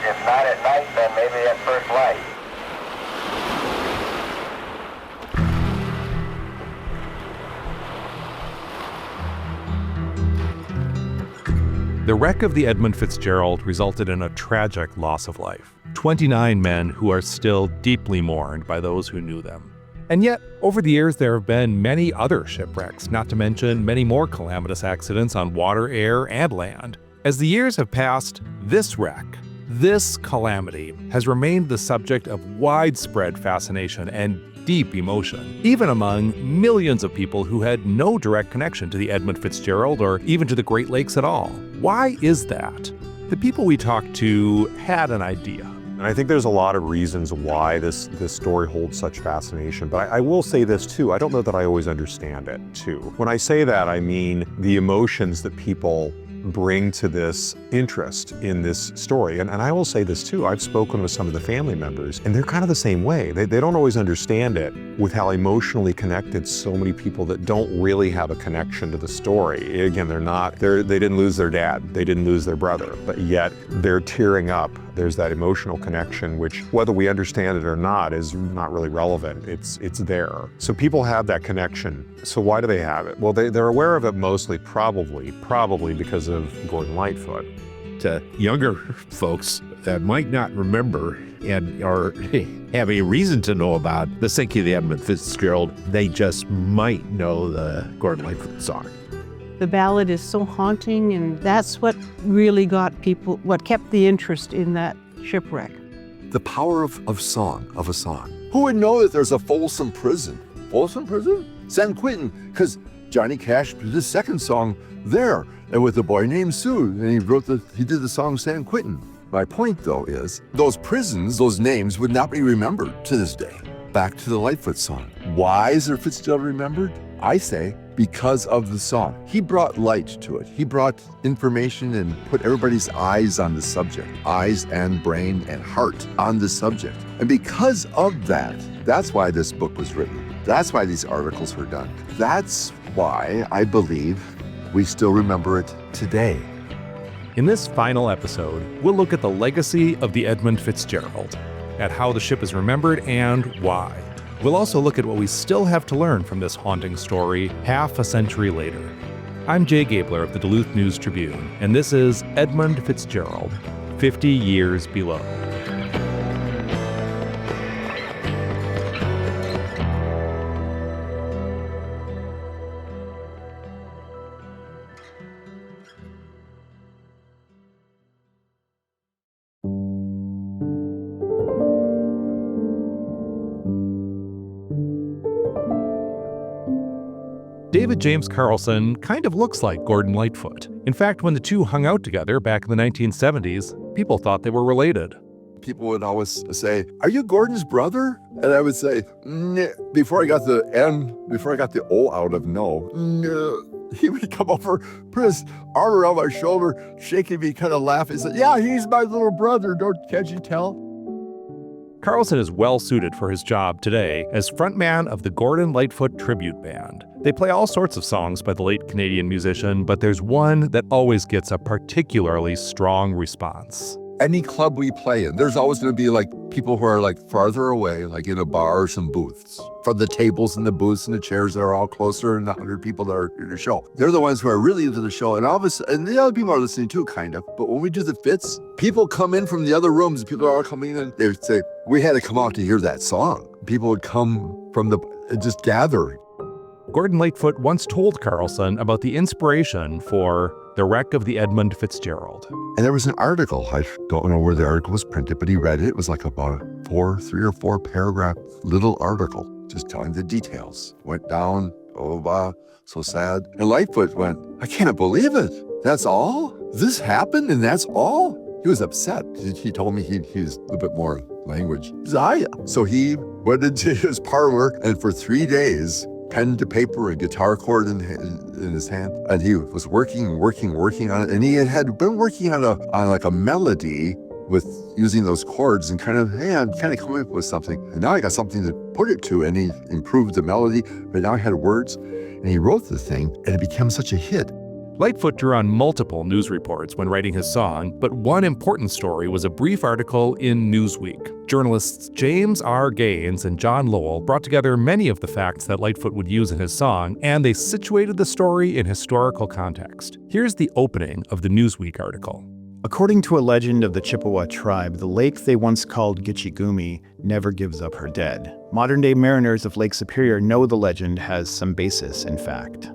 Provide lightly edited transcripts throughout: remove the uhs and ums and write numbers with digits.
If not at night, then maybe at first light. The wreck of the Edmund Fitzgerald resulted in a tragic loss of life. 29 men who are still deeply mourned by those who knew them. And yet, over the years, there have been many other shipwrecks, not to mention many more calamitous accidents on water, air, and land. As the years have passed, this wreck, this calamity, has remained the subject of widespread fascination and deep emotion, even among millions of people who had no direct connection to the Edmund Fitzgerald or even to the Great Lakes at all. Why is that? The people we talked to had an idea. And I think there's a lot of reasons why this story holds such fascination. But I will say this too, I don't know that I always understand it too. When I say that, I mean the emotions that people bring to this interest in this story. And I will say this too, I've spoken with some of the family members and they're kind of the same way. They don't always understand it with how emotionally connected so many people that don't really have a connection to the story. Again, they didn't lose their dad, they didn't lose their brother, but yet they're tearing up. There's that emotional connection, which whether we understand it or not is not really relevant. It's there. So people have that connection. So why do they have it? Well, they're aware of it mostly probably because of Gordon Lightfoot. To younger folks that might not remember or have a reason to know about the sinking of the Edmund Fitzgerald, they just might know the Gordon Lightfoot song. The ballad is so haunting, and that's what really got people, what kept the interest in that shipwreck. The power of a song. Who would know that there's a Folsom Prison? Folsom Prison? San Quentin, because Johnny Cash did the second song there, and with a boy named Sue, and he did the song San Quentin. My point, though, is those prisons, those names would not be remembered to this day. Back to the Lightfoot song. Why is there Fitzgerald remembered? I say because of the song. He brought light to it. He brought information and put everybody's eyes on the subject, eyes and brain and heart on the subject. And because of that, that's why this book was written. That's why these articles were done. That's why I believe we still remember it today. In this final episode, we'll look at the legacy of the Edmund Fitzgerald, at how the ship is remembered and why. We'll also look at what we still have to learn from this haunting story half a century later. I'm Jay Gabler of the Duluth News-Tribune, and this is Edmund Fitzgerald, 50 Years Below. David James Carlson kind of looks like Gordon Lightfoot. In fact, when the two hung out together back in the 1970s, people thought they were related. People would always say, "Are you Gordon's brother?" And I would say, "Nah," before I got the O out of no. Nah. He would come over, put his arm around my shoulder, shaking me, kind of laugh. He said, "Yeah, he's my little brother. Can't you tell?" Carlson is well suited for his job today as frontman of the Gordon Lightfoot Tribute Band. They play all sorts of songs by the late Canadian musician, but there's one that always gets a particularly strong response. Any club we play in, there's always going to be like people who are like farther away, like in a bar or some booths. From the tables and the booths and the chairs that are all closer and the 100 people that are in the show. They're the ones who are really into the show. And all of a sudden, and the other people are listening too, kind of. But when we do the fits, people come in from the other rooms. People are all coming in. They would say, "We had to come out to hear that song." People would come from just gather. Gordon Lightfoot once told Carlson about the inspiration for the wreck of the Edmund Fitzgerald. And there was an article, I don't know where the article was printed, but he read it. It was like about a 3 or 4 paragraph little article, just telling the details. Went down, blah, blah, blah, so sad. And Lightfoot went, "I can't believe it. That's all? This happened and that's all?" He was upset. He told me he used a little bit more language. So he went into his parlor and for 3 days, pen to paper, a guitar chord in his hand, and he was working on it. And he had been working on like a melody with using those chords and kind of coming up with something. And now I got something to put it to, and he improved the melody, but now he had words, and he wrote the thing, and it became such a hit. Lightfoot drew on multiple news reports when writing his song, but one important story was a brief article in Newsweek. Journalists James R. Gaines and John Lowell brought together many of the facts that Lightfoot would use in his song, and they situated the story in historical context. Here's the opening of the Newsweek article. According to a legend of the Chippewa tribe, the lake they once called Gitchigumi never gives up her dead. Modern-day mariners of Lake Superior know the legend has some basis in fact.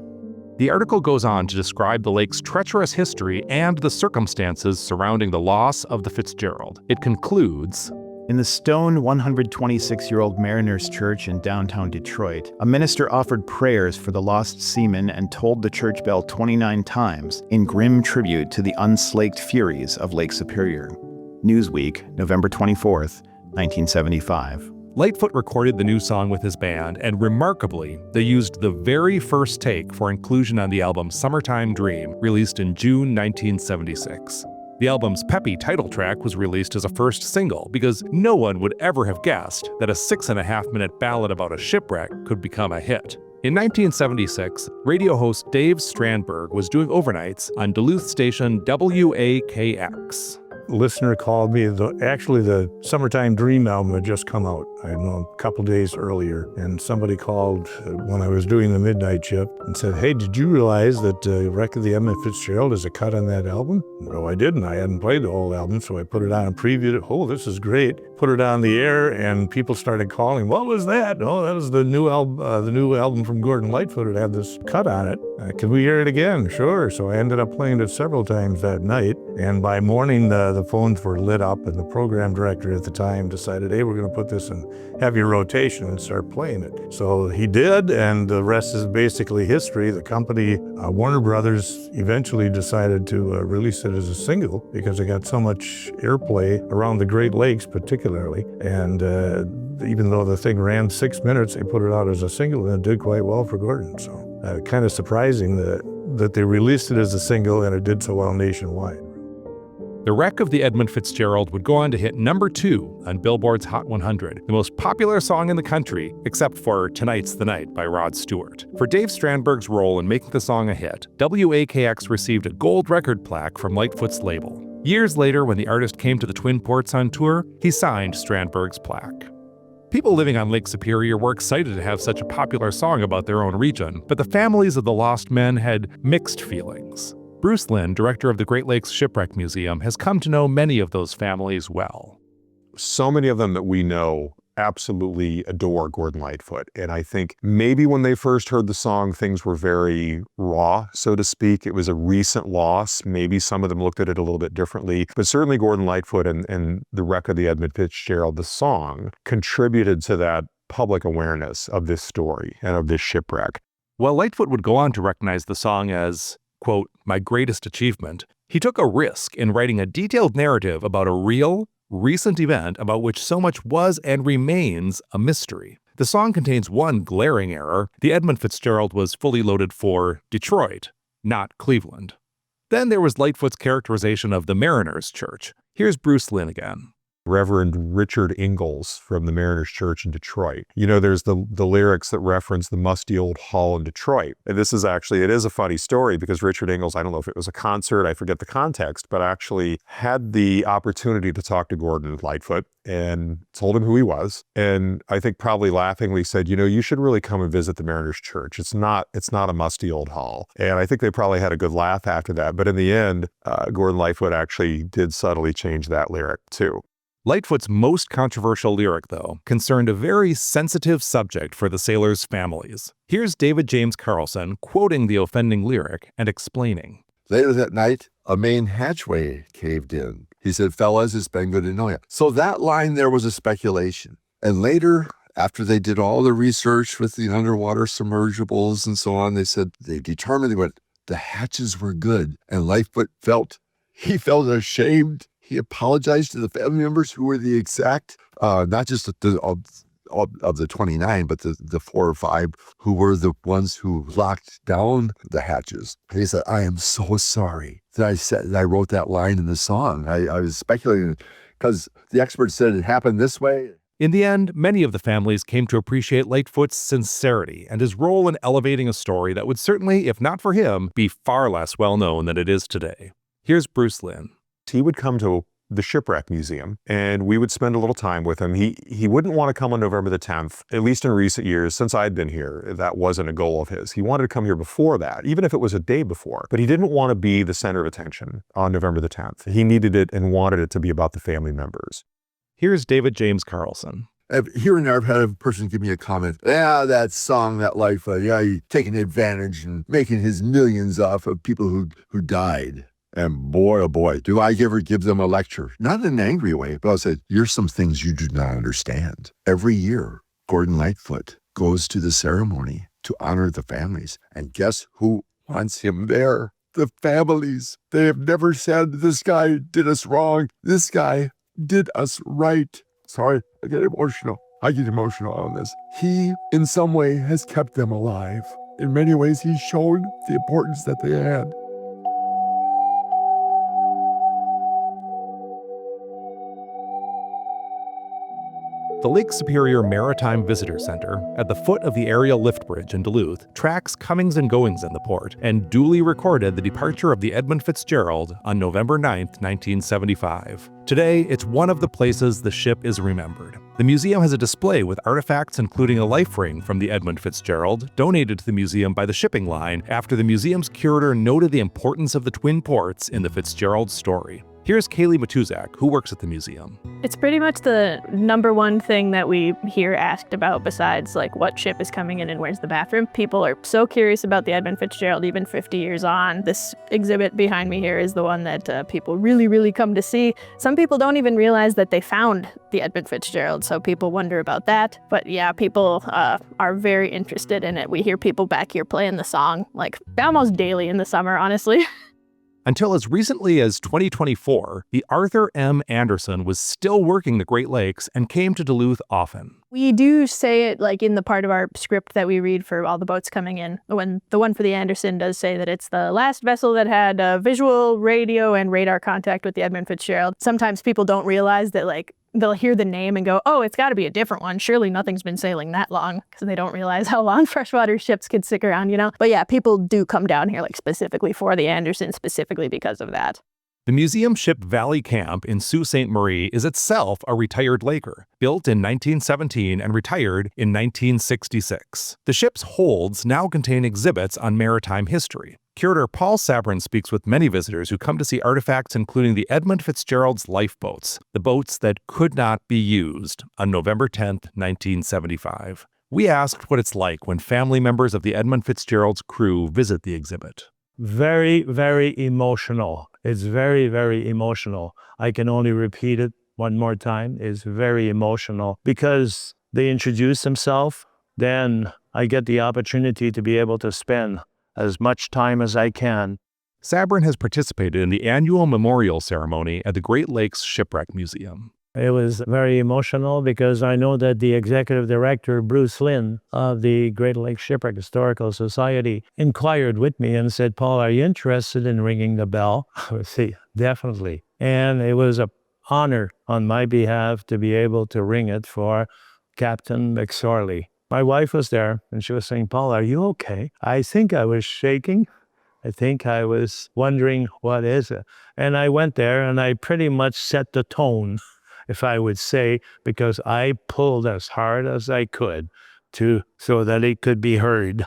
The article goes on to describe the lake's treacherous history and the circumstances surrounding the loss of the Fitzgerald. It concludes, in the stone 126-year-old Mariners Church in downtown Detroit, a minister offered prayers for the lost seamen and tolled the church bell 29 times in grim tribute to the unslaked furies of Lake Superior. Newsweek, November 24th, 1975. Lightfoot recorded the new song with his band, and remarkably, they used the very first take for inclusion on the album Summertime Dream, released in June 1976. The album's peppy title track was released as a first single because no one would ever have guessed that a 6.5-minute ballad about a shipwreck could become a hit. In 1976, radio host Dave Strandberg was doing overnights on Duluth station WAKX. Listener called me. Actually, the Summertime Dream album had just come out, I don't know, a couple days earlier. And somebody called when I was doing the midnight shift and said, hey, did you realize that Wreck of the Edmund Fitzgerald is a cut on that album? No, I didn't. I hadn't played the whole album, so I put it on and previewed it. Oh, this is great. Put it on the air, and people started calling. What was that? Oh, that was the new album from Gordon Lightfoot. It had this cut on it. Can we hear it again? Sure. So I ended up playing it several times that night. And by morning, the phones were lit up, and the program director at the time decided, hey, we're going to put this in heavy rotation and start playing it. So he did, and the rest is basically history. The company, Warner Brothers, eventually decided to release it as a single because it got so much airplay around the Great Lakes particularly. And even though the thing ran 6 minutes, they put it out as a single, and it did quite well for Gordon. So kind of surprising that they released it as a single and it did so well nationwide. The Wreck of the Edmund Fitzgerald would go on to hit number 2 on Billboard's Hot 100, the most popular song in the country, except for Tonight's the Night by Rod Stewart. For Dave Strandberg's role in making the song a hit, WAKX received a gold record plaque from Lightfoot's label. Years later, when the artist came to the Twin Ports on tour, he signed Strandberg's plaque. People living on Lake Superior were excited to have such a popular song about their own region, but the families of the lost men had mixed feelings. Bruce Lynn, director of the Great Lakes Shipwreck Museum, has come to know many of those families well. So many of them that we know absolutely adore Gordon Lightfoot. And I think maybe when they first heard the song, things were very raw, so to speak. It was a recent loss. Maybe some of them looked at it a little bit differently. But certainly Gordon Lightfoot and the Wreck of the Edmund Fitzgerald, the song, contributed to that public awareness of this story and of this shipwreck. While Lightfoot would go on to recognize the song as, quote, my greatest achievement, he took a risk in writing a detailed narrative about a real, recent event about which so much was and remains a mystery. The song contains one glaring error. The Edmund Fitzgerald was fully loaded for Detroit, not Cleveland. Then there was Lightfoot's characterization of the Mariners Church. Here's Bruce Lynn again. Reverend Richard Ingalls from the Mariners Church in Detroit. You know, there's the lyrics that reference the musty old hall in Detroit. And this is actually, it is a funny story because Richard Ingalls, I don't know if it was a concert, I forget the context, but actually had the opportunity to talk to Gordon Lightfoot and told him who he was. And I think probably laughingly said, you know, you should really come and visit the Mariners Church. It's not a musty old hall. And I think they probably had a good laugh after that. But in the end, Gordon Lightfoot actually did subtly change that lyric too. Lightfoot's most controversial lyric, though, concerned a very sensitive subject for the sailors' families. Here's David James Carlson quoting the offending lyric and explaining. Later that night, a main hatchway caved in. He said, fellas, it's been good to know you. So that line there was a speculation. And later, after they did all the research with the underwater submersibles and so on, they determined the hatches were good. And Lightfoot felt ashamed. He apologized to the family members who were the exact, not just of the 29, but the 4 or 5 who were the ones who locked down the hatches. And he said, I am so sorry that I wrote that line in the song. I was speculating because the expert said it happened this way. In the end, many of the families came to appreciate Lightfoot's sincerity and his role in elevating a story that would certainly, if not for him, be far less well known than it is today. Here's Bruce Lynn. He would come to the Shipwreck Museum, and we would spend a little time with him. He wouldn't want to come on November the 10th, at least in recent years, since I'd been here. That wasn't a goal of his. He wanted to come here before that, even if it was a day before. But he didn't want to be the center of attention on November the 10th. He needed it and wanted it to be about the family members. Here's David James Carlson. Here and there, I've had a person give me a comment. Yeah, that song, that life, he's taking advantage and making his millions off of people who died. And boy, oh boy, do I ever give them a lecture. Not in an angry way, but I'll say, here's some things you do not understand. Every year, Gordon Lightfoot goes to the ceremony to honor the families. And guess who wants him there? The families. They have never said, this guy did us wrong. This guy did us right. Sorry, I get emotional on this. He, in some way, has kept them alive. In many ways, he's shown the importance that they had. The Lake Superior Maritime Visitor Center, at the foot of the aerial lift bridge in Duluth, tracks comings and goings in the port and duly recorded the departure of the Edmund Fitzgerald on November 9, 1975. Today, it's one of the places the ship is remembered. The museum has a display with artifacts including a life ring from the Edmund Fitzgerald, donated to the museum by the shipping line after the museum's curator noted the importance of the twin ports in the Fitzgerald story. Here's Kaylee Matuzak, who works at the museum. It's pretty much the number one thing that we hear asked about besides like what ship is coming in and where's the bathroom. People are so curious about the Edmund Fitzgerald even 50 years on. This exhibit behind me here is the one that people really come to see. Some people don't even realize that they found the Edmund Fitzgerald, so people wonder about that. But yeah, people are very interested in it. We hear people back here playing the song like almost daily in the summer, honestly. Until as recently as 2024, the Arthur M. Anderson was still working the Great Lakes and came to Duluth often. We do say it like in the part of our script that we read for all the boats coming in. When the one for the Anderson does say that it's the last vessel that had visual, radio, and radar contact with the Edmund Fitzgerald. Sometimes people don't realize that like they'll hear the name and go, oh, it's got to be a different one. Surely nothing's been sailing that long, because they don't realize how long freshwater ships could stick around, you know? But yeah, people do come down here like specifically for the Anderson, specifically because of that. The museum ship Valley Camp in Sault Ste. Marie is itself a retired Laker, built in 1917 and retired in 1966. The ship's holds now contain exhibits on maritime history. Curator Paul Sabrin speaks with many visitors who come to see artifacts including the Edmund Fitzgerald's lifeboats, the boats that could not be used, on November 10, 1975. We asked what it's like when family members of the Edmund Fitzgerald's crew visit the exhibit. Very, very emotional. It's very, very emotional. I can only repeat it one more time. It's very emotional because they introduce themselves. Then I get the opportunity to be able to spend as much time as I can. Sabrin has participated in the annual memorial ceremony at the Great Lakes Shipwreck Museum. It was very emotional because I know that the executive director, Bruce Lynn, of the Great Lakes Shipwreck Historical Society, inquired with me and said, Paul, are you interested in ringing the bell? I would say, definitely. And it was an honor on my behalf to be able to ring it for Captain McSorley. My wife was there and she was saying, Paul, are you okay? I think I was shaking. I think I was wondering, what is it? And I went there and I pretty much set the tone, if I would say, because I pulled as hard as I could so that it could be heard.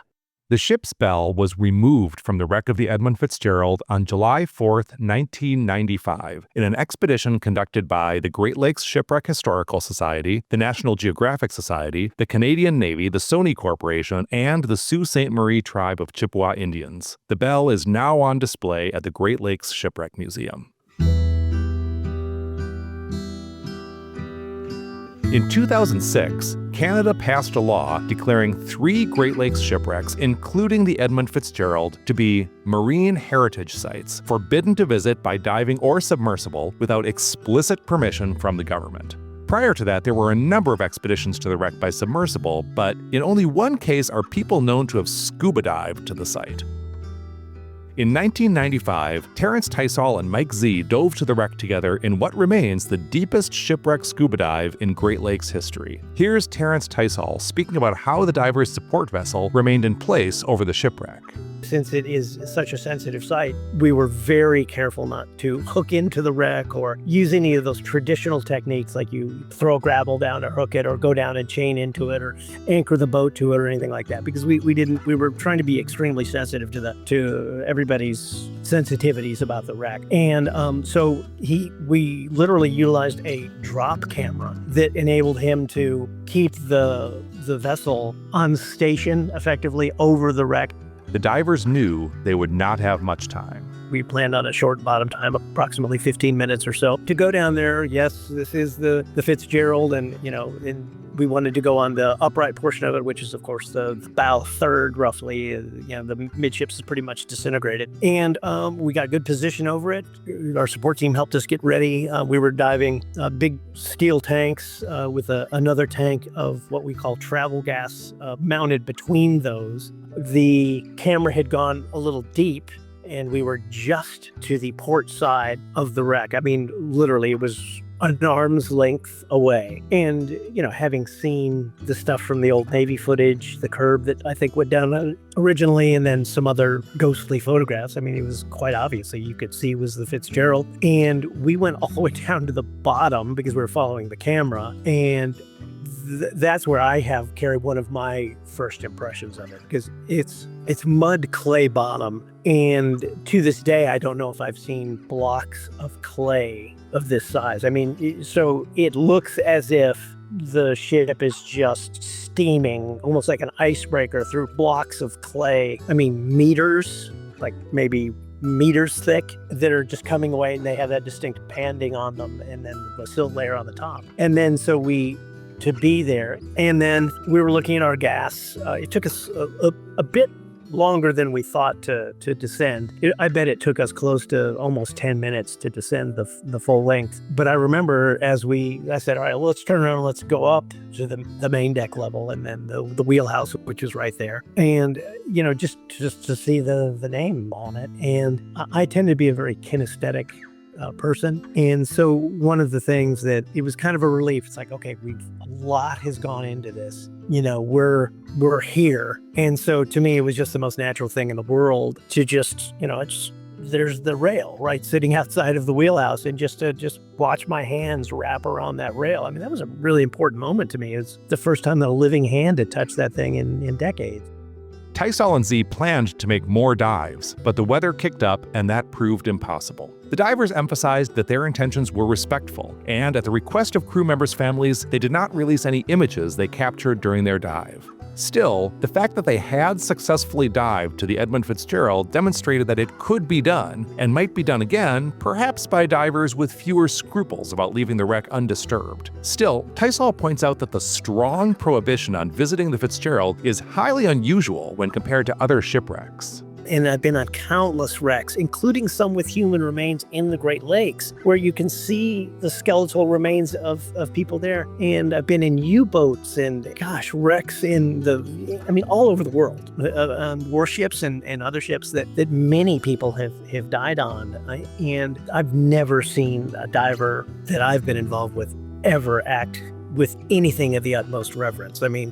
The ship's bell was removed from the wreck of the Edmund Fitzgerald on July 4, 1995, in an expedition conducted by the Great Lakes Shipwreck Historical Society, the National Geographic Society, the Canadian Navy, the Sony Corporation, and the Sault Ste. Marie tribe of Chippewa Indians. The bell is now on display at the Great Lakes Shipwreck Museum. In 2006, Canada passed a law declaring 3 Great Lakes shipwrecks, including the Edmund Fitzgerald, to be marine heritage sites, forbidden to visit by diving or submersible without explicit permission from the government. Prior to that, there were a number of expeditions to the wreck by submersible, but in only one case are people known to have scuba dived to the site. In 1995, Terrence Tysall and Mike Z dove to the wreck together in what remains the deepest shipwreck scuba dive in Great Lakes history. Here's Terrence Tysall speaking about how the divers' support vessel remained in place over the shipwreck. Since it is such a sensitive site, we were very careful not to hook into the wreck or use any of those traditional techniques like you throw a grapple down to hook it or go down and chain into it or anchor the boat to it or anything like that, because we were trying to be extremely sensitive to everybody's sensitivities about the wreck. And so we literally utilized a drop camera that enabled him to keep the vessel on station effectively over the wreck. The divers knew they would not have much time. We planned on a short bottom time, approximately 15 minutes or so, to go down there. Yes, this is the Fitzgerald, and we wanted to go on the upright portion of it, which is, of course, the bow third, roughly. The midships is pretty much disintegrated. And we got good position over it. Our support team helped us get ready. We were diving big steel tanks with another tank of what we call travel gas mounted between those. The camera had gone a little deep, and we were just to the port side of the wreck. I mean, literally, it was an arm's length away. And, having seen the stuff from the old Navy footage, the curb that I think went down originally, and then some other ghostly photographs, I mean, it was quite obvious that you could see was the Fitzgerald. And we went all the way down to the bottom because we were following the camera. And that's where I have carried one of my first impressions of it, because it's mud clay bottom, and to this day I don't know if I've seen blocks of clay of this size. I mean, so it looks as if the ship is just steaming, almost like an icebreaker, through blocks of clay. I mean, meters, like maybe meters thick, that are just coming away, and they have that distinct panding on them, and then the silt layer on the top. And then to be there. And then we were looking at our gas. It took us a bit longer than we thought to descend. I bet it took us close to almost 10 minutes to descend the full length. But I remember I said, all right, well, let's turn around and let's go up to the main deck level, and then the wheelhouse, which is right there. And, just to see the name on it. And I tend to be a very kinesthetic person. And so one of the things that it was kind of a relief, it's like, okay, a lot has gone into this. We're here. And so to me, it was just the most natural thing in the world to just, there's the rail, right, sitting outside of the wheelhouse, and just watch my hands wrap around that rail. I mean, that was a really important moment to me. It's the first time that a living hand had touched that thing in decades. Tysall and Z planned to make more dives, but the weather kicked up and that proved impossible. The divers emphasized that their intentions were respectful, and at the request of crew members' families, they did not release any images they captured during their dive. Still, the fact that they had successfully dived to the Edmund Fitzgerald demonstrated that it could be done, and might be done again, perhaps by divers with fewer scruples about leaving the wreck undisturbed. Still, Tysall points out that the strong prohibition on visiting the Fitzgerald is highly unusual when compared to other shipwrecks. And I've been on countless wrecks, including some with human remains in the Great Lakes, where you can see the skeletal remains of people there. And I've been in U-boats and, wrecks all over the world, warships and other ships that many people have died on. And I've never seen a diver that I've been involved with ever act with anything of the utmost reverence. I mean,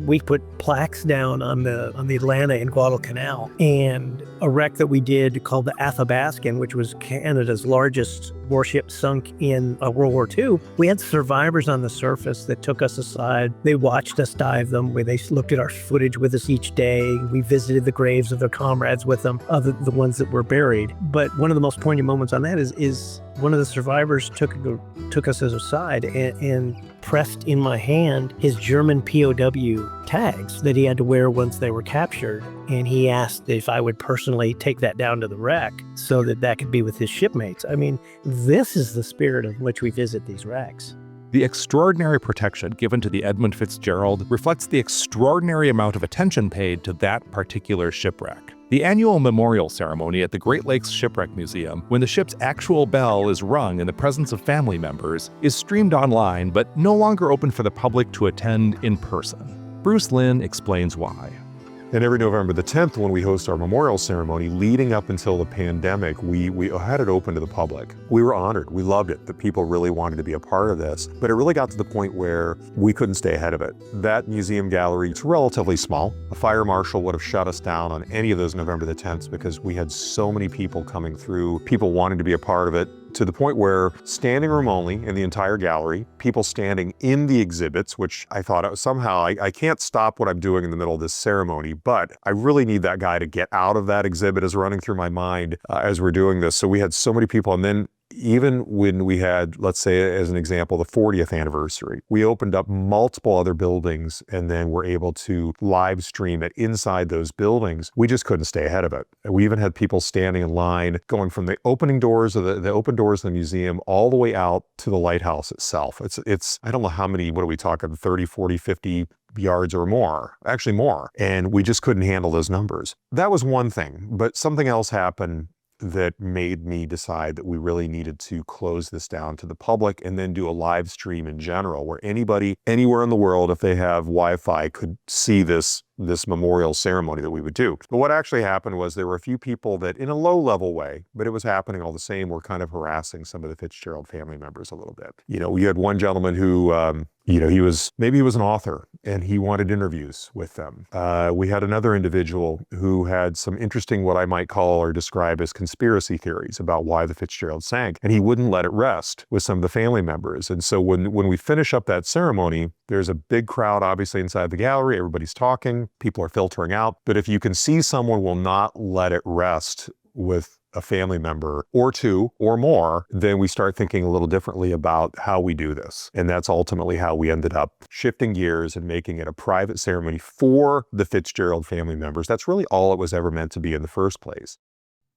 we put plaques down on the Atlanta and Guadalcanal, and a wreck that we did called the Athabascan, which was Canada's largest warship sunk in World War II. We had survivors on the surface that took us aside. They watched us dive them. They looked at our footage with us each day. We visited the graves of their comrades with them, the ones that were buried. But one of the most poignant moments on that is one of the survivors took us aside and pressed in my hand his German POW tags that he had to wear once they were captured. And he asked if I would personally take that down to the wreck so that could be with his shipmates. I mean, this is the spirit of which we visit these wrecks. The extraordinary protection given to the Edmund Fitzgerald reflects the extraordinary amount of attention paid to that particular shipwreck. The annual memorial ceremony at the Great Lakes Shipwreck Museum, when the ship's actual bell is rung in the presence of family members, is streamed online but no longer open for the public to attend in person. Bruce Lynn explains why. And every November the 10th, when we host our memorial ceremony, leading up until the pandemic, we had it open to the public. We were honored. We loved it. The people really wanted to be a part of this. But it really got to the point where we couldn't stay ahead of it. That museum gallery is relatively small. A fire marshal would have shut us down on any of those November the 10th because we had so many people coming through, people wanting to be a part of it, to the point where standing room only in the entire gallery, people standing in the exhibits, which I thought somehow I can't stop what I'm doing in the middle of this ceremony, but I really need that guy to get out of that exhibit is running through my mind as we're doing this. So we had so many people, and then even when we had, let's say as an example, the 40th anniversary, we opened up multiple other buildings and then were able to live stream it inside those buildings. We just couldn't stay ahead of it. We even had people standing in line going from the opening doors of the open doors of the museum all the way out to the lighthouse itself. It's I don't know how many, what are we talking, 30, 40, 50 yards or more, actually more. And we just couldn't handle those numbers. That was one thing, but something else happened that made me decide that we really needed to close this down to the public and then do a live stream in general where anybody anywhere in the world, if they have Wi-Fi, could see this memorial ceremony that we would do. But what actually happened was there were a few people that in a low level way, but it was happening all the same, were kind of harassing some of the Fitzgerald family members a little bit. We had one gentleman who, he was an author and he wanted interviews with them. We had another individual who had some interesting, what I might call or describe as conspiracy theories about why the Fitzgerald sank, and he wouldn't let it rest with some of the family members. And so when we finish up that ceremony, there's a big crowd obviously inside the gallery, everybody's talking, people are filtering out, but if you can see someone will not let it rest with a family member or two or more, then we start thinking a little differently about how we do this. And that's ultimately how we ended up shifting gears and making it a private ceremony for the Fitzgerald family members. That's really all it was ever meant to be in the first place.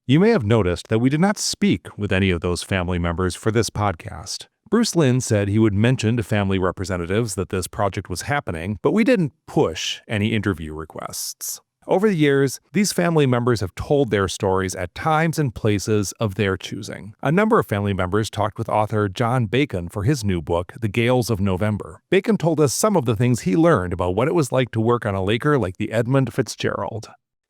You may have noticed that we did not speak with any of those family members for this podcast. Bruce Lynn said he would mention to family representatives that this project was happening, but we didn't push any interview requests. Over the years, these family members have told their stories at times and places of their choosing. A number of family members talked with author John Bacon for his new book, The Gales of November. Bacon told us some of the things he learned about what it was like to work on a laker like the Edmund Fitzgerald.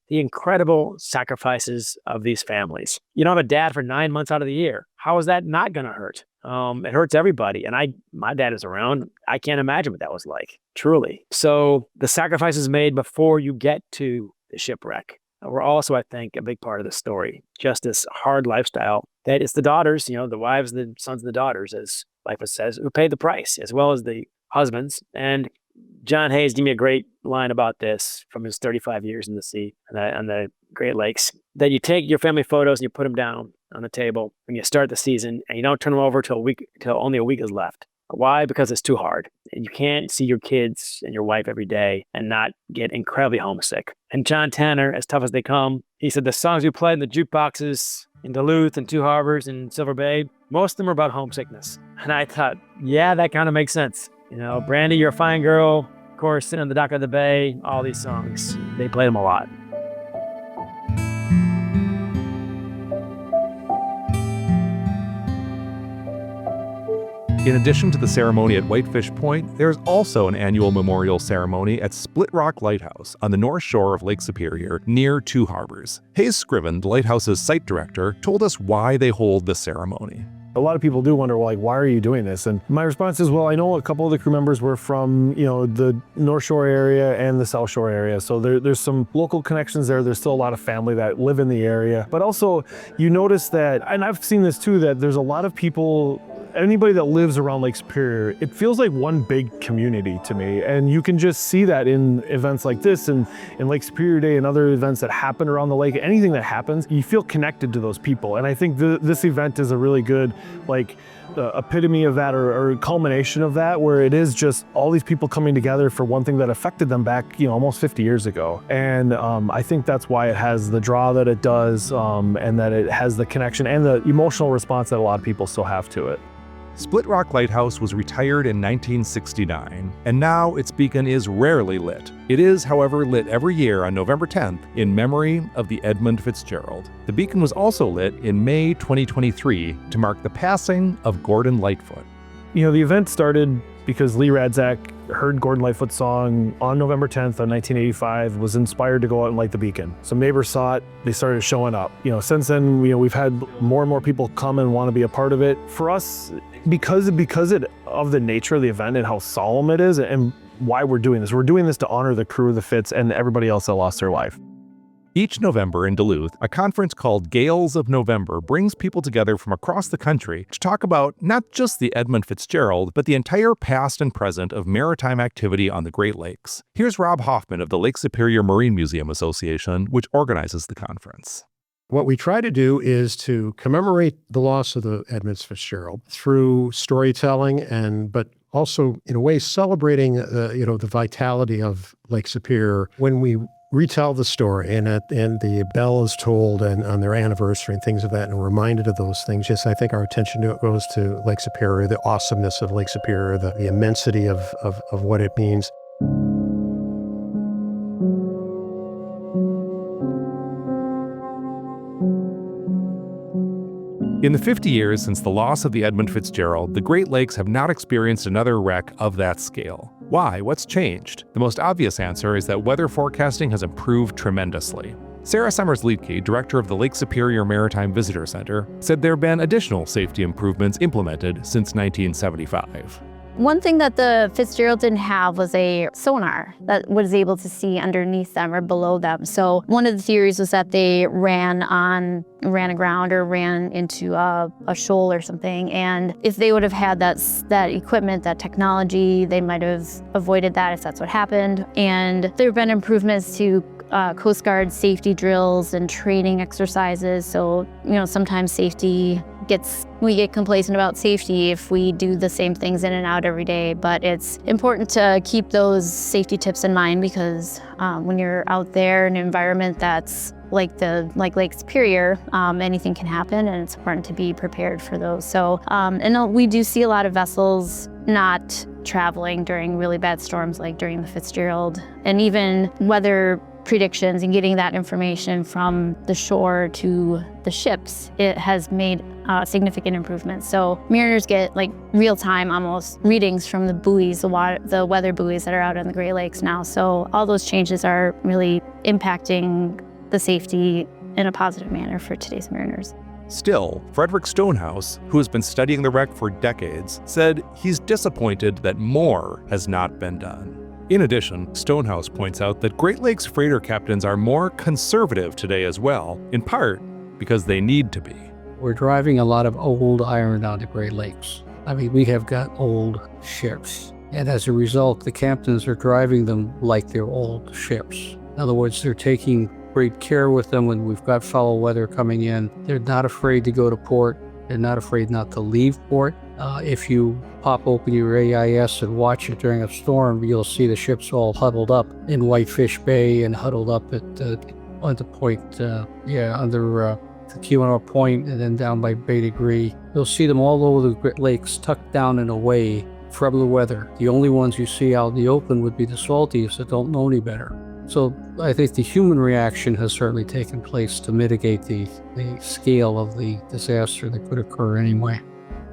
The incredible sacrifices of these families. You don't have a dad for 9 months out of the year. How is that not going to hurt? It hurts everybody. And my dad is around. I can't imagine what that was like, truly. So the sacrifices made before you get to the shipwreck were also, I think, a big part of the story. Just this hard lifestyle that it's the daughters, the wives, the sons and the daughters, as Lightfoot says, who paid the price, as well as the husbands. And John Hayes gave me a great line about this from his 35 years in the sea on the Great Lakes, that you take your family photos and you put them down on the table when you start the season, and you don't turn them over till only a week is left. Why? Because it's too hard. And you can't see your kids and your wife every day and not get incredibly homesick. And John Tanner, as tough as they come, he said the songs we played in the jukeboxes in Duluth and Two Harbors and Silver Bay, most of them are about homesickness. And I thought, yeah, that kind of makes sense. Brandy, You're a Fine Girl, of course, Sitting on the Dock of the Bay, all these songs, they played them a lot. In addition to the ceremony at Whitefish Point, there is also an annual memorial ceremony at Split Rock Lighthouse on the north shore of Lake Superior near Two Harbors. Hayes Scriven, the lighthouse's site director, told us why they hold the ceremony. A lot of people do wonder, why are you doing this? And my response is, I know a couple of the crew members were from, the North Shore area and the South Shore area. So there's some local connections there. There's still a lot of family that live in the area. But also, you notice that, and I've seen this too, that there's a lot of people, anybody that lives around Lake Superior, it feels like one big community to me. And you can just see that in events like this and in Lake Superior Day and other events that happen around the lake. Anything that happens, you feel connected to those people. And I think this event is a really good epitome of that or culmination of that, where it is just all these people coming together for one thing that affected them back, almost 50 years ago. And I think that's why it has the draw that it does, and that it has the connection and the emotional response that a lot of people still have to it. Split Rock Lighthouse was retired in 1969, and now its beacon is rarely lit. It is, however, lit every year on November 10th in memory of the Edmund Fitzgerald. The beacon was also lit in May 2023 to mark the passing of Gordon Lightfoot. The event started because Lee Radzak heard Gordon Lightfoot's song on November 10th of 1985, was inspired to go out and light the beacon. Some neighbors saw it, they started showing up. Since then, we've had more and more people come and want to be a part of it. For us, because of the nature of the event and how solemn it is and why we're doing this. We're doing this to honor the crew of the Fitz and everybody else that lost their life. Each November in Duluth, a conference called Gales of November brings people together from across the country to talk about not just the Edmund Fitzgerald, but the entire past and present of maritime activity on the Great Lakes. Here's Rob Hoffman of the Lake Superior Marine Museum Association, which organizes the conference. What we try to do is to commemorate the loss of the Edmund Fitzgerald through storytelling but also in a way celebrating the vitality of Lake Superior when we retell the story and the bell is told and on their anniversary and things of that, and we're reminded of those things. Just I think our attention goes to Lake Superior, the awesomeness of Lake Superior, the immensity of what it means. In the 50 years since the loss of the Edmund Fitzgerald, the Great Lakes have not experienced another wreck of that scale. Why? What's changed? The most obvious answer is that weather forecasting has improved tremendously. Sarah Summers-Liedtke, director of the Lake Superior Maritime Visitor Center, said there have been additional safety improvements implemented since 1975. One thing that the Fitzgerald didn't have was a sonar that was able to see underneath them or below them. So one of the theories was that they ran aground or ran into a shoal or something. And if they would have had that equipment, that technology, they might have avoided that if that's what happened. And there have been improvements to Coast Guard safety drills and training exercises. So, sometimes we get complacent about safety if we do the same things in and out every day, but it's important to keep those safety tips in mind because when you're out there in an environment that's like Lake Superior, anything can happen, and it's important to be prepared for those. So, and we do see a lot of vessels not traveling during really bad storms like during the Fitzgerald, and even weather predictions and getting that information from the shore to the ships, it has made significant improvements. So mariners get real-time almost readings from the buoys, the weather buoys that are out on the Great Lakes now. So all those changes are really impacting the safety in a positive manner for today's mariners. Still, Frederick Stonehouse, who has been studying the wreck for decades, said he's disappointed that more has not been done. In addition, Stonehouse points out that Great Lakes freighter captains are more conservative today as well, in part because they need to be. We're driving a lot of old iron on the Great Lakes. We have got old ships, and as a result, the captains are driving them like they're old ships. In other words, they're taking great care with them when we've got foul weather coming in. They're not afraid to go to port. They're not afraid not to leave port. If you pop open your AIS and watch it during a storm, you'll see the ships all huddled up in Whitefish Bay and huddled up at the point, under Keweenaw Point and then down by Bay Degree. You'll see them all over the Great Lakes, tucked down and away from the weather. The only ones you see out in the open would be the salties that don't know any better. So I think the human reaction has certainly taken place to mitigate the scale of the disaster that could occur anyway.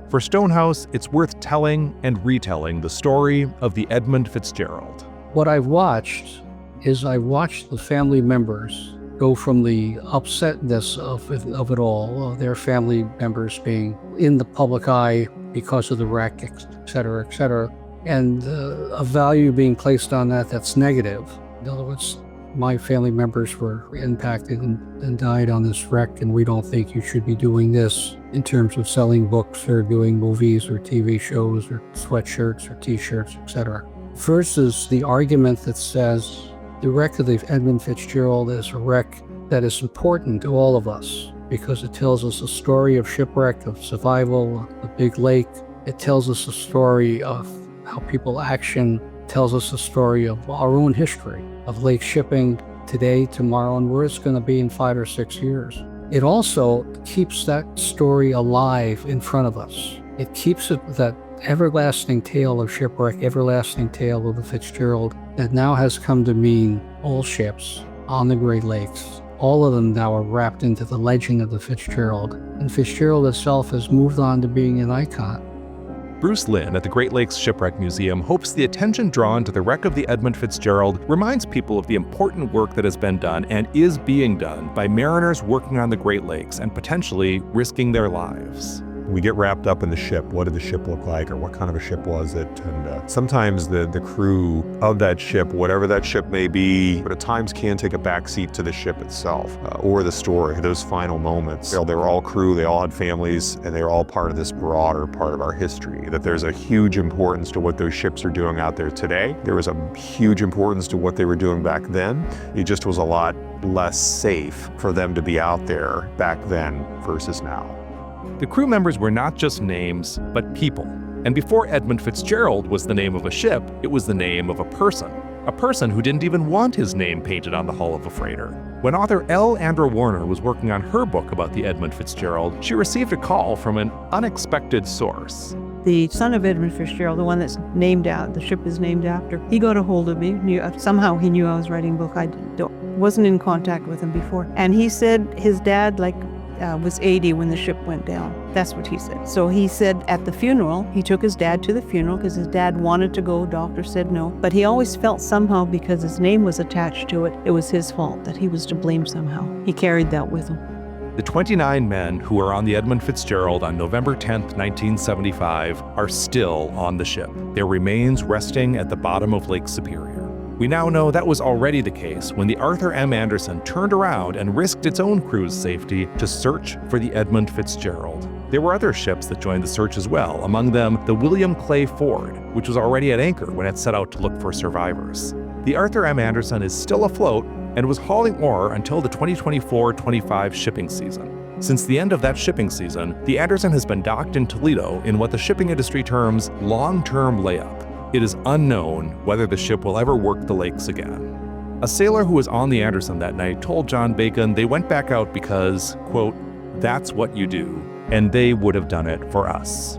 For Stonehouse, it's worth telling and retelling the story of the Edmund Fitzgerald. What I've watched is the family members go from the upsetness of it all, their family members being in the public eye because of the wreck, et cetera, and a value being placed on that's negative. In other words, my family members were impacted and died on this wreck, and we don't think you should be doing this in terms of selling books or doing movies or TV shows or sweatshirts or t-shirts, etc. Versus the argument that says the wreck of the Edmund Fitzgerald is a wreck that is important to all of us because it tells us a story of shipwreck, of survival, the big lake. It tells us a story of how people action, tells us a story of our own history of lake shipping today, tomorrow, and where it's going to be in 5 or 6 years. It also keeps that story alive in front of us. It keeps it that everlasting tale of shipwreck, everlasting tale of the Fitzgerald that now has come to mean all ships on the Great Lakes. All of them now are wrapped into the legend of the Fitzgerald, and Fitzgerald itself has moved on to being an icon. Bruce Lynn at the Great Lakes Shipwreck Museum hopes the attention drawn to the wreck of the Edmund Fitzgerald reminds people of the important work that has been done and is being done by mariners working on the Great Lakes and potentially risking their lives. We get wrapped up in the ship. What did the ship look like, or what kind of a ship was it? And sometimes the crew of that ship, whatever that ship may be, but at times can take a backseat to the ship itself or the story, those final moments. They were all crew, they all had families, and they were all part of this broader part of our history, that there's a huge importance to what those ships are doing out there today. There was a huge importance to what they were doing back then. It just was a lot less safe for them to be out there back then versus now. The crew members were not just names, but people. And before Edmund Fitzgerald was the name of a ship, it was the name of a person who didn't even want his name painted on the hull of a freighter. When author L. Andrew Warner was working on her book about the Edmund Fitzgerald, she received a call from an unexpected source. The son of Edmund Fitzgerald, the one that's named out, the ship is named after, he got a hold of me. Somehow he knew I was writing a book. I wasn't in contact with him before. And he said his dad, was 80 when the ship went down. That's what he said. So he said at the funeral, he took his dad to the funeral because his dad wanted to go, doctor said no. But he always felt somehow because his name was attached to it, it was his fault, that he was to blame somehow. He carried that with him. The 29 men who were on the Edmund Fitzgerald on November 10, 1975, are still on the ship, their remains resting at the bottom of Lake Superior. We now know that was already the case when the Arthur M. Anderson turned around and risked its own crew's safety to search for the Edmund Fitzgerald. There were other ships that joined the search as well, among them the William Clay Ford, which was already at anchor when it set out to look for survivors. The Arthur M. Anderson is still afloat and was hauling ore until the 2024-25 shipping season. Since the end of that shipping season, the Anderson has been docked in Toledo in what the shipping industry terms long-term layup. It is unknown whether the ship will ever work the lakes again. A sailor who was on the Anderson that night told John Bacon they went back out because, quote, "that's what you do, and they would have done it for us."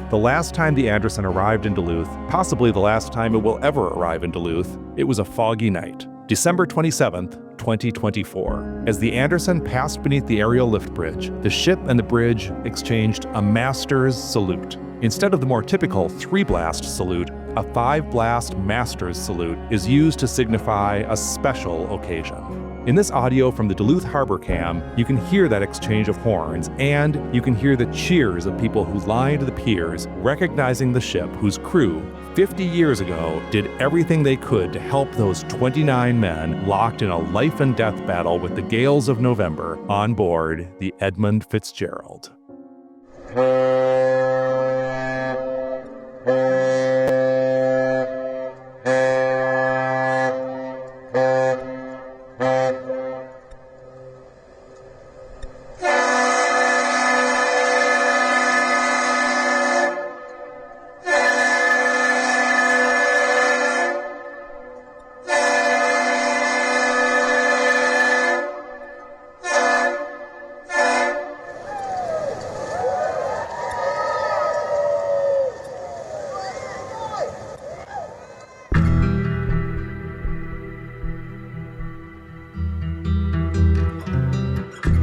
The last time the Anderson arrived in Duluth, possibly the last time it will ever arrive in Duluth, it was a foggy night, December 27th, 2024. As the Anderson passed beneath the aerial lift bridge, the ship and the bridge exchanged a master's salute. Instead of the more typical 3-blast salute, a 5-blast master's salute is used to signify a special occasion. In this audio from the Duluth Harbor Cam, you can hear that exchange of horns, and you can hear the cheers of people who lined the piers, recognizing the ship whose crew, 50 years ago, did everything they could to help those 29 men locked in a life and death battle with the gales of November on board the Edmund Fitzgerald.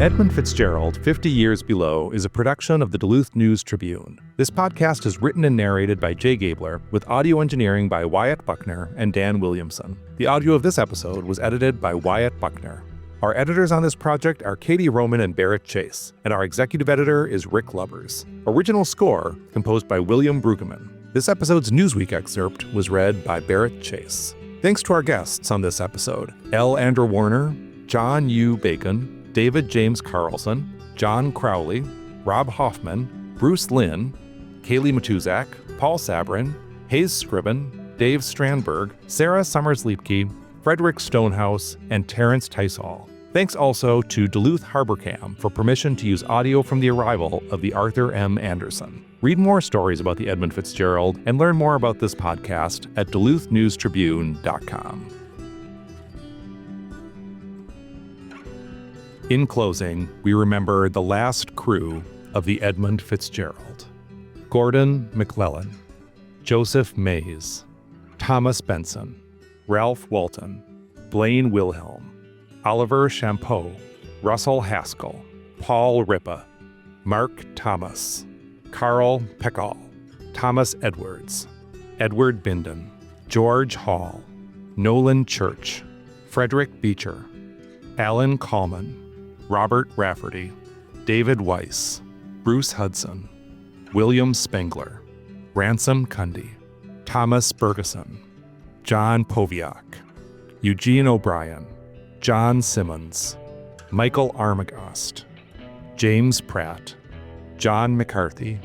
Edmund Fitzgerald, 50 Years Below, is a production of the Duluth News-Tribune. This podcast is written and narrated by Jay Gabler, with audio engineering by Wyatt Buckner and Dan Williamson. The audio of this episode was edited by Wyatt Buckner. Our editors on this project are Katie Rohman and Barrett Chase, and our executive editor is Rick Lubbers. Original score composed by William Bruegemann. This episode's Newsweek excerpt was read by Barrett Chase. Thanks to our guests on this episode: L. Andrew Warner, John U. Bacon, David James Carlson, John Crowley, Rob Hoffman, Bruce Lynn, Kaylee Matuzak, Paul Sabrin, Hayes Scriven, Dave Strandberg, Sarah Summers-Liepke, Frederick Stonehouse, and Terrence Tysall. Thanks also to Duluth Harbor Cam for permission to use audio from the arrival of the Arthur M. Anderson. Read more stories about the Edmund Fitzgerald and learn more about this podcast at DuluthNewsTribune.com. In closing, we remember the last crew of the Edmund Fitzgerald: Gordon McClellan, Joseph Mays, Thomas Benson, Ralph Walton, Blaine Wilhelm, Oliver Champeau, Russell Haskell, Paul Ripa, Mark Thomas, Carl Peckall, Thomas Edwards, Edward Binden, George Hall, Nolan Church, Frederick Beecher, Alan Coleman, Robert Rafferty, David Weiss, Bruce Hudson, William Spengler, Ransom Cundy, Thomas Bergeson, John Poviak, Eugene O'Brien, John Simmons, Michael Armagost, James Pratt, John McCarthy,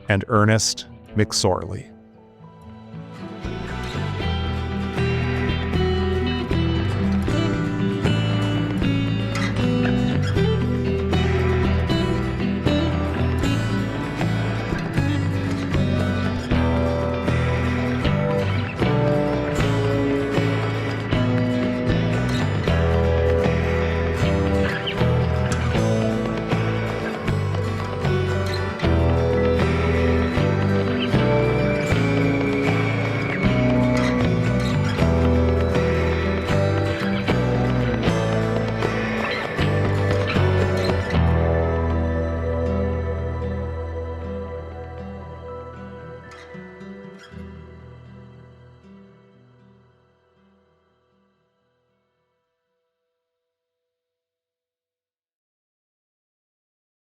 and Ernest McSorley.